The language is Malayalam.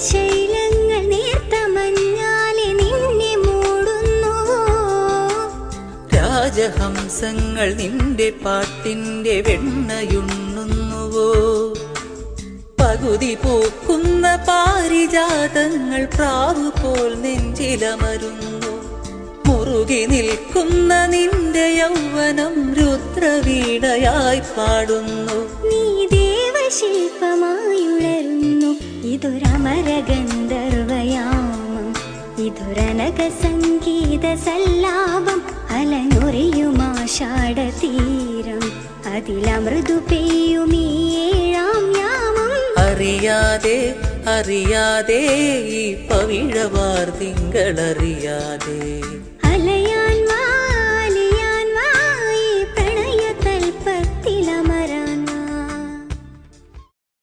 ശൈലങ്ങൾ നേർത്ത മഞ്ഞാലെ നിന്നെ മൂടുന്നുവോ രാജഹംസങ്ങൾ നിന്റെ പാട്ടിന്റെ വെണ്ണയുണ്ണുന്നുവോ പകുതി പൂക്കുന്ന പാരിജാതങ്ങൾ പ്രാവു പോൽ നെഞ്ചിലമരുന്നു മുറുകി നിൽക്കുന്ന നിന്റെ യൗവനം രുദ്രവീണയായി പാടുന്നു നീ ദേവശില്പമായുളരുന്നു ഇതൊരമര ഗന്ധർവയാമം ഇതൊരനക സംഗീത സല്ലാപം അലനുറിയുമാഷാഢ തീരം അതിലമൃദു പെയ്യുമീ ഏഴാം യാമം അറിയാതെ അറിയാതെ ഈ പവിഴവാർ തിങ്കളറിയാതെ